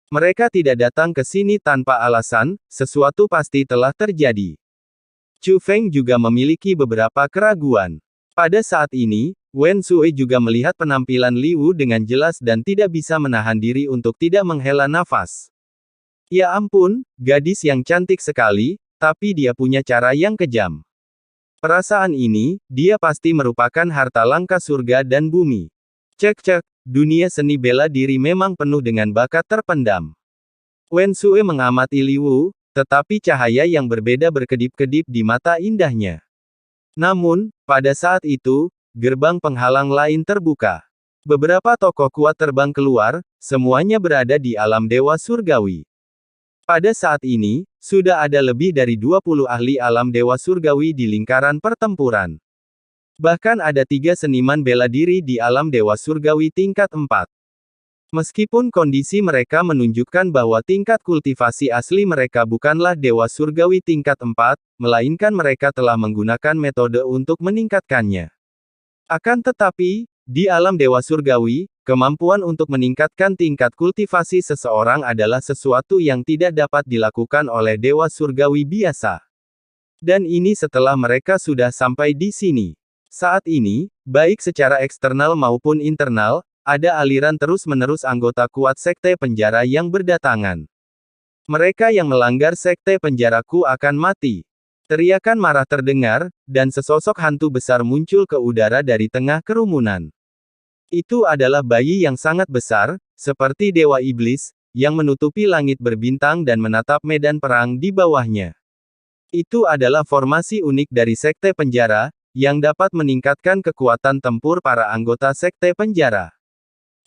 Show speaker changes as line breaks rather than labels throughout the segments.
Mereka tidak datang ke sini tanpa alasan, sesuatu pasti telah terjadi. Chu Feng juga memiliki beberapa keraguan. Pada saat ini, Wen Sui juga melihat penampilan Li Wu dengan jelas dan tidak bisa menahan diri untuk tidak menghela nafas. Ya ampun, gadis yang cantik sekali, tapi dia punya cara yang kejam. Perasaan ini, dia pasti merupakan harta langka surga dan bumi. Cek-cek, dunia seni bela diri memang penuh dengan bakat terpendam. Wen Sui mengamati Li Wu, tetapi cahaya yang berbeda berkedip-kedip di mata indahnya. Namun, pada saat itu, gerbang penghalang lain terbuka. Beberapa tokoh kuat terbang keluar, semuanya berada di alam dewa surgawi. Pada saat ini, sudah ada lebih dari 20 ahli alam dewa surgawi di lingkaran pertempuran. Bahkan ada 3 seniman bela diri di alam dewa surgawi tingkat 4. Meskipun kondisi mereka menunjukkan bahwa tingkat kultivasi asli mereka bukanlah dewa surgawi tingkat 4, melainkan mereka telah menggunakan metode untuk meningkatkannya. Akan tetapi, di alam dewa surgawi, kemampuan untuk meningkatkan tingkat kultivasi seseorang adalah sesuatu yang tidak dapat dilakukan oleh dewa surgawi biasa. Dan ini setelah mereka sudah sampai di sini. Saat ini, baik secara eksternal maupun internal, ada aliran terus-menerus anggota kuat Sekte Penjara yang berdatangan. Mereka yang melanggar Sekte Penjaraku akan mati. Teriakan marah terdengar, dan sesosok hantu besar muncul ke udara dari tengah kerumunan. Itu adalah bayi yang sangat besar, seperti Dewa Iblis, yang menutupi langit berbintang dan menatap medan perang di bawahnya. Itu adalah formasi unik dari Sekte Penjara, yang dapat meningkatkan kekuatan tempur para anggota Sekte Penjara.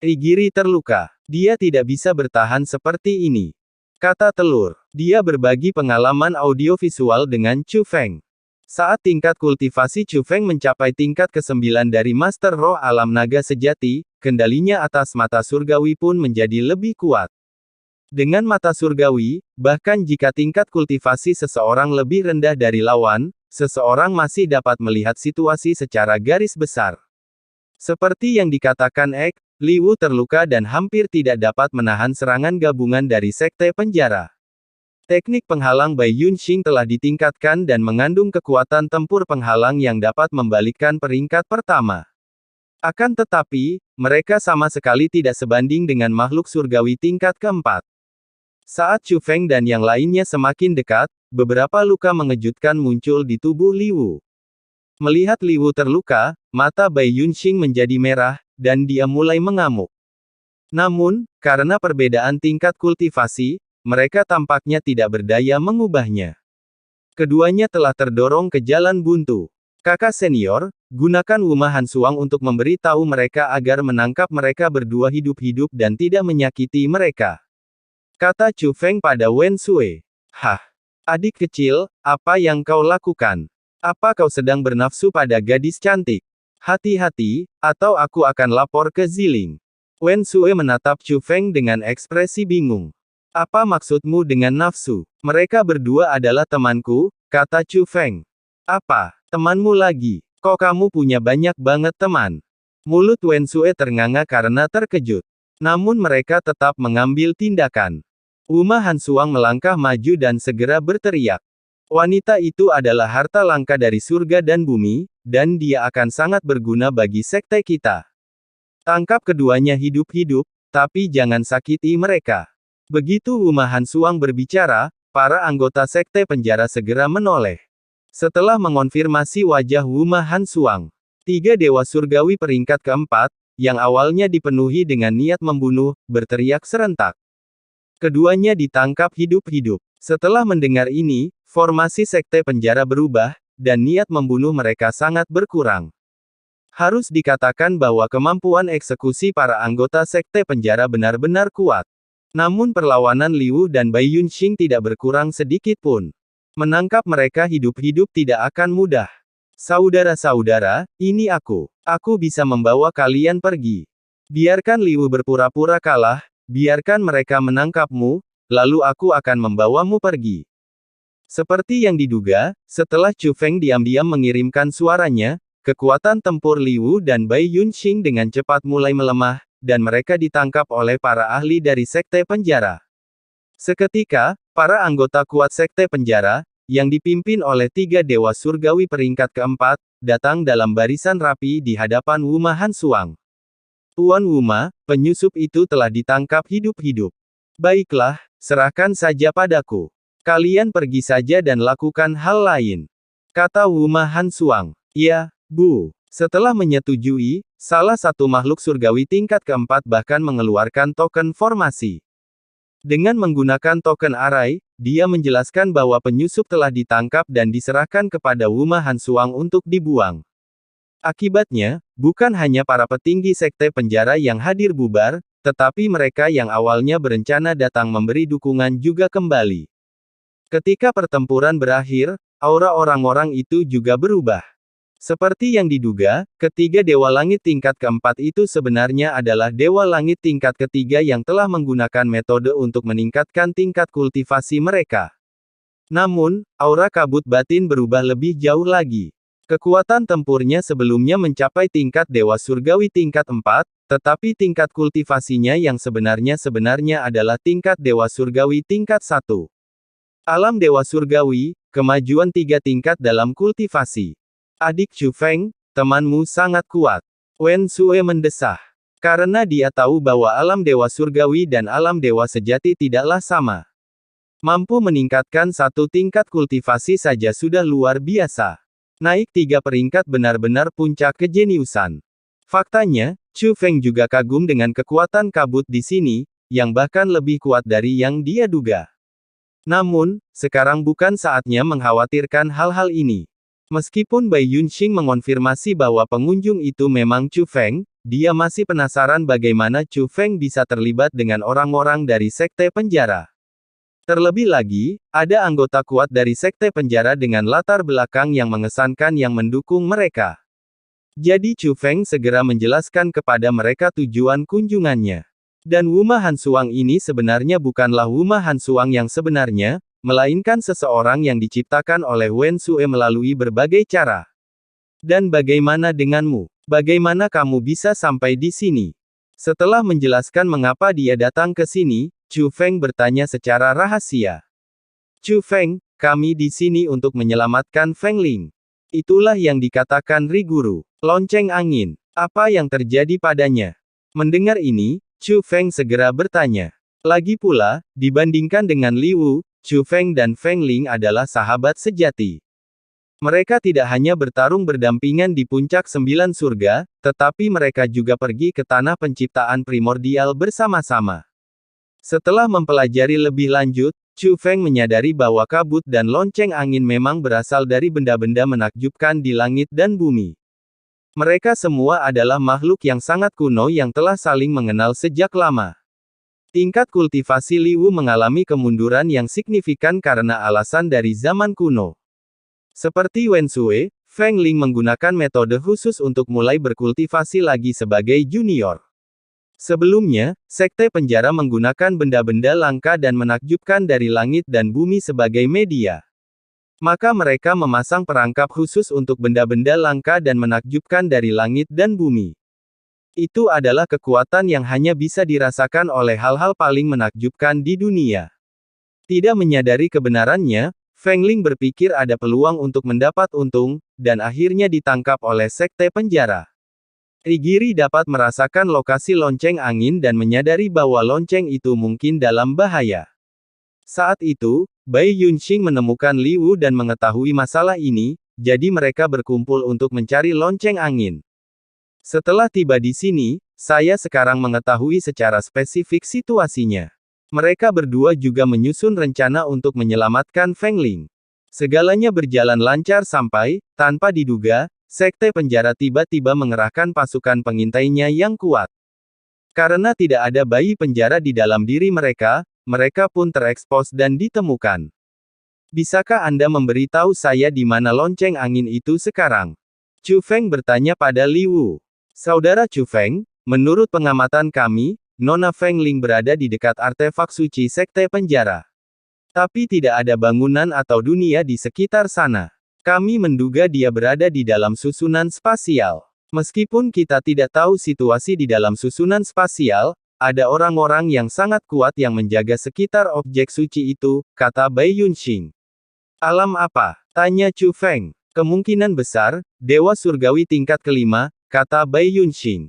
Igiri terluka. Dia tidak bisa bertahan seperti ini. Kata telur. Dia berbagi pengalaman audiovisual dengan Chu Feng. Saat tingkat kultivasi Chu Feng mencapai tingkat ke-9 dari Master Roh Alam Naga Sejati, kendalinya atas mata surgawi pun menjadi lebih kuat. Dengan mata surgawi, bahkan jika tingkat kultivasi seseorang lebih rendah dari lawan, seseorang masih dapat melihat situasi secara garis besar. Seperti yang dikatakan Ek, Li Wu terluka dan hampir tidak dapat menahan serangan gabungan dari Sekte Penjara. Teknik penghalang Bai Yunxing telah ditingkatkan dan mengandung kekuatan tempur penghalang yang dapat membalikkan peringkat pertama. Akan tetapi, mereka sama sekali tidak sebanding dengan makhluk surgawi tingkat keempat. Saat Chu Feng dan yang lainnya semakin dekat, beberapa luka mengejutkan muncul di tubuh Li Wu. Melihat Li Wu terluka, mata Bai Yunxing menjadi merah, dan dia mulai mengamuk. Namun, karena perbedaan tingkat kultivasi, mereka tampaknya tidak berdaya mengubahnya. Keduanya telah terdorong ke jalan buntu. Kakak senior, gunakan Wuma Hansuang untuk memberi tahu mereka agar menangkap mereka berdua hidup-hidup dan tidak menyakiti mereka. Kata Chu Feng pada Wen Sui. Hah? Adik kecil, apa yang kau lakukan? Apa kau sedang bernafsu pada gadis cantik? Hati-hati, atau aku akan lapor ke Ziling. Wen Sui menatap Chu Feng dengan ekspresi bingung. Apa maksudmu dengan nafsu? Mereka berdua adalah temanku, kata Chu Feng. Apa? Temanmu lagi? Kok kamu punya banyak banget teman? Mulut Wen Sui ternganga karena terkejut. Namun mereka tetap mengambil tindakan. Wuma Hansuang melangkah maju dan segera berteriak. Wanita itu adalah harta langka dari surga dan bumi, dan dia akan sangat berguna bagi sekte kita. Tangkap keduanya hidup-hidup, tapi jangan sakiti mereka. Begitu Wuma Hansuang berbicara, para anggota sekte penjara segera menoleh. Setelah mengonfirmasi wajah Wuma Hansuang, 3 dewa surgawi peringkat keempat, yang awalnya dipenuhi dengan niat membunuh, berteriak serentak. Keduanya ditangkap hidup-hidup. Setelah mendengar ini, formasi sekte penjara berubah, dan niat membunuh mereka sangat berkurang. Harus dikatakan bahwa kemampuan eksekusi para anggota sekte penjara benar-benar kuat. Namun perlawanan Li Wu dan Bai Yunxing tidak berkurang sedikit pun. Menangkap mereka hidup-hidup tidak akan mudah. Saudara-saudara, ini aku. Aku bisa membawa kalian pergi. Biarkan Li Wu berpura-pura kalah, biarkan mereka menangkapmu, lalu aku akan membawamu pergi. Seperti yang diduga, setelah Chu Feng diam-diam mengirimkan suaranya, kekuatan tempur Li Wu dan Bai Yunxing dengan cepat mulai melemah, dan mereka ditangkap oleh para ahli dari sekte penjara. Seketika, para anggota kuat Sekte Penjara, yang dipimpin oleh 3 Dewa Surgawi peringkat keempat, datang dalam barisan rapi di hadapan Wuma Hansuang. Tuan Wuma, penyusup itu telah ditangkap hidup-hidup. Baiklah, serahkan saja padaku. Kalian pergi saja dan lakukan hal lain. Kata Wuma Hansuang. Ya, Bu. Setelah menyetujui, salah satu makhluk surgawi tingkat keempat bahkan mengeluarkan token formasi. Dengan menggunakan token arai, dia menjelaskan bahwa penyusup telah ditangkap dan diserahkan kepada Wuma Hansuang untuk dibuang. Akibatnya, bukan hanya para petinggi Sekte Penjara yang hadir bubar, tetapi mereka yang awalnya berencana datang memberi dukungan juga kembali. Ketika pertempuran berakhir, aura orang-orang itu juga berubah. Seperti yang diduga, ketiga Dewa Langit tingkat keempat itu sebenarnya adalah Dewa Langit tingkat ketiga yang telah menggunakan metode untuk meningkatkan tingkat kultivasi mereka. Namun, aura kabut batin berubah lebih jauh lagi. Kekuatan tempurnya sebelumnya mencapai tingkat Dewa Surgawi tingkat 4, tetapi tingkat kultivasinya yang sebenarnya adalah tingkat Dewa Surgawi tingkat 1. Alam Dewa Surgawi, kemajuan 3 tingkat dalam kultivasi. Adik Chu Feng, temanmu sangat kuat. Wen Sue mendesah. Karena dia tahu bahwa alam Dewa Surgawi dan alam Dewa Sejati tidaklah sama. Mampu meningkatkan 1 tingkat kultivasi saja sudah luar biasa. Naik 3 peringkat benar-benar puncak kejeniusan. Faktanya, Chu Feng juga kagum dengan kekuatan kabut di sini, yang bahkan lebih kuat dari yang dia duga. Namun, sekarang bukan saatnya mengkhawatirkan hal-hal ini. Meskipun Bai Yunxing mengonfirmasi bahwa pengunjung itu memang Chu Feng, dia masih penasaran bagaimana Chu Feng bisa terlibat dengan orang-orang dari Sekte Penjara. Terlebih lagi, ada anggota kuat dari Sekte Penjara dengan latar belakang yang mengesankan yang mendukung mereka. Jadi Chu Feng segera menjelaskan kepada mereka tujuan kunjungannya. Dan Wuma Hansuang ini sebenarnya bukanlah Wuma Hansuang yang sebenarnya, melainkan seseorang yang diciptakan oleh Wen Sue melalui berbagai cara. Dan bagaimana denganmu? Bagaimana kamu bisa sampai di sini? Setelah menjelaskan mengapa dia datang ke sini, Chu Feng bertanya secara rahasia. Chu Feng, kami di sini untuk menyelamatkan Feng Ling. Itulah yang dikatakan Ri Guru. Lonceng angin. Apa yang terjadi padanya? Mendengar ini, Chu Feng segera bertanya. Lagi pula, dibandingkan dengan Li Wu, Chu Feng dan Feng Ling adalah sahabat sejati. Mereka tidak hanya bertarung berdampingan di puncak 9 surga, tetapi mereka juga pergi ke tanah penciptaan primordial bersama-sama. Setelah mempelajari lebih lanjut, Chu Feng menyadari bahwa kabut dan lonceng angin memang berasal dari benda-benda menakjubkan di langit dan bumi. Mereka semua adalah makhluk yang sangat kuno yang telah saling mengenal sejak lama. Tingkat kultivasi Li Wu mengalami kemunduran yang signifikan karena alasan dari zaman kuno. Seperti Wen Sue, Feng Ling menggunakan metode khusus untuk mulai berkultivasi lagi sebagai junior. Sebelumnya, Sekte Penjara menggunakan benda-benda langka dan menakjubkan dari langit dan bumi sebagai media. Maka mereka memasang perangkap khusus untuk benda-benda langka dan menakjubkan dari langit dan bumi. Itu adalah kekuatan yang hanya bisa dirasakan oleh hal-hal paling menakjubkan di dunia. Tidak menyadari kebenarannya, Feng Ling berpikir ada peluang untuk mendapat untung, dan akhirnya ditangkap oleh Sekte Penjara. Rigiri dapat merasakan lokasi lonceng angin dan menyadari bahwa lonceng itu mungkin dalam bahaya. Saat itu, Bai Yunxing menemukan Li Wu dan mengetahui masalah ini, jadi mereka berkumpul untuk mencari lonceng angin. Setelah tiba di sini, saya sekarang mengetahui secara spesifik situasinya. Mereka berdua juga menyusun rencana untuk menyelamatkan Feng Ling. Segalanya berjalan lancar sampai, tanpa diduga, Sekte Penjara tiba-tiba mengerahkan pasukan pengintainya yang kuat. Karena tidak ada bayi penjara di dalam diri mereka, mereka pun terekspos dan ditemukan. Bisakah Anda memberitahu saya di mana lonceng angin itu sekarang? Chu Feng bertanya pada Li Wu. Saudara Chu Feng, menurut pengamatan kami, Nona Feng Ling berada di dekat artefak suci Sekte Penjara. Tapi tidak ada bangunan atau dunia di sekitar sana. Kami menduga dia berada di dalam susunan spasial. Meskipun kita tidak tahu situasi di dalam susunan spasial, Ada orang-orang yang sangat kuat yang menjaga sekitar objek suci itu, kata Bai Yunxing. Alam apa? Tanya Chu Feng. Kemungkinan besar, Dewa Surgawi tingkat kelima, kata Bai Yunxing.